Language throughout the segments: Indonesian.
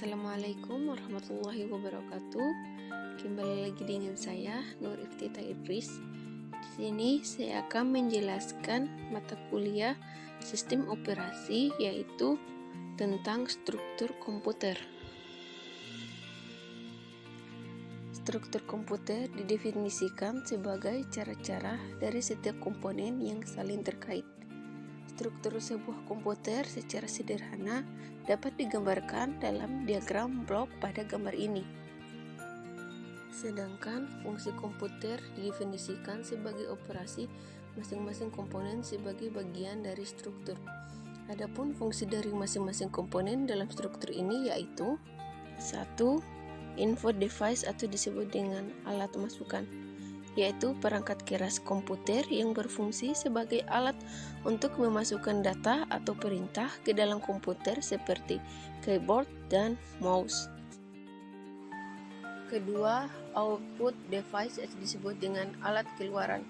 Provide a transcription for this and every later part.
Assalamualaikum warahmatullahi wabarakatuh. Kembali lagi dengan saya Nur Iftitah Idris. Di sini saya akan menjelaskan mata kuliah sistem operasi, yaitu tentang struktur komputer. Struktur komputer didefinisikan sebagai cara-cara dari setiap komponen yang saling terkait. Struktur sebuah komputer secara sederhana dapat digambarkan dalam diagram blok pada gambar ini. Sedangkan fungsi komputer didefinisikan sebagai operasi masing-masing komponen sebagai bagian dari struktur. Adapun fungsi dari masing-masing komponen dalam struktur ini yaitu 1. Input device atau disebut dengan alat masukan, yaitu perangkat keras komputer yang berfungsi sebagai alat untuk memasukkan data atau perintah ke dalam komputer seperti keyboard dan mouse. Kedua, output device atau disebut dengan alat keluaran.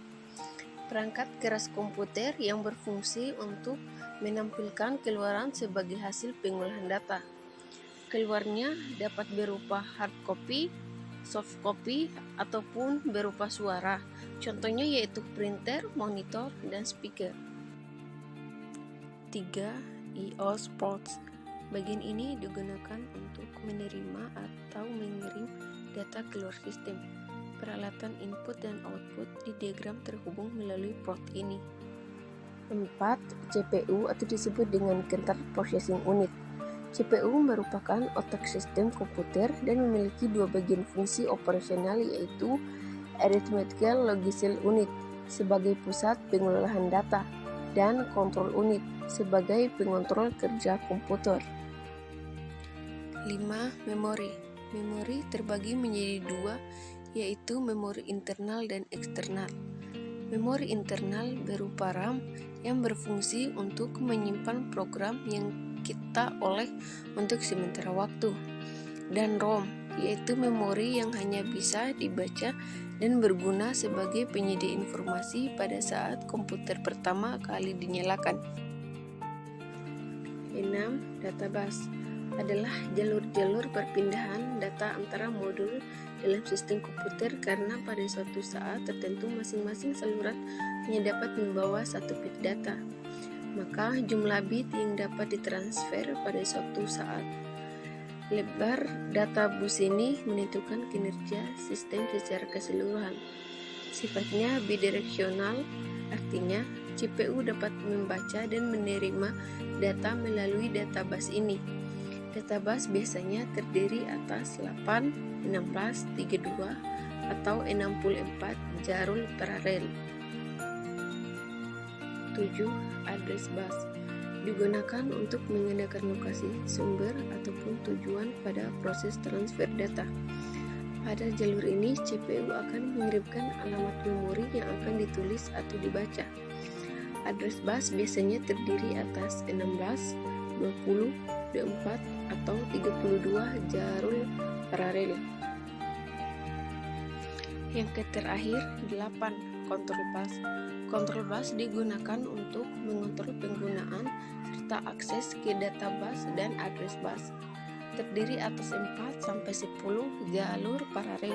Perangkat keras komputer yang berfungsi untuk menampilkan keluaran sebagai hasil pengolahan data. Keluarnya dapat berupa hard copy, soft copy, ataupun berupa suara. Contohnya yaitu printer, monitor, dan speaker. 3. I/O ports. Bagian ini digunakan untuk menerima atau mengirim data keluar sistem. Peralatan input dan output di diagram terhubung melalui port ini. 4. CPU atau disebut dengan Central Processing Unit. CPU merupakan otak sistem komputer dan memiliki dua bagian fungsi operasional, yaitu Arithmetical Logical Unit sebagai pusat pengolahan data dan Control Unit sebagai pengontrol kerja komputer. 5. Memori. Memori terbagi menjadi dua, yaitu memori internal dan eksternal. Memori internal berupa RAM yang berfungsi untuk menyimpan program yang kita oleh untuk sementara waktu, dan ROM, yaitu memori yang hanya bisa dibaca dan berguna sebagai penyedia informasi pada saat komputer pertama kali dinyalakan. 6. Database adalah jalur-jalur perpindahan data antara modul dalam sistem komputer, karena pada suatu saat tertentu masing-masing saluran hanya dapat membawa satu bit data. Maka jumlah bit yang dapat ditransfer pada suatu saat. Lebar data bus ini menentukan kinerja sistem secara keseluruhan. Sifatnya bidireksional, artinya CPU dapat membaca dan menerima data melalui database ini. Database biasanya terdiri atas 8, 16, 32, atau 64 jalur paralel. 7. Address bus digunakan untuk menandakan lokasi, sumber, ataupun tujuan pada proses transfer data. Pada jalur ini, CPU akan mengirimkan alamat memori yang akan ditulis atau dibaca. Address bus biasanya terdiri atas 16, 20, 24, atau 32 jalur paralel. Yang terakhir, 8. Control bus. Control bus digunakan untuk mengontrol penggunaan serta akses ke database dan address bus. Terdiri atas 4 sampai 10 jalur paralel.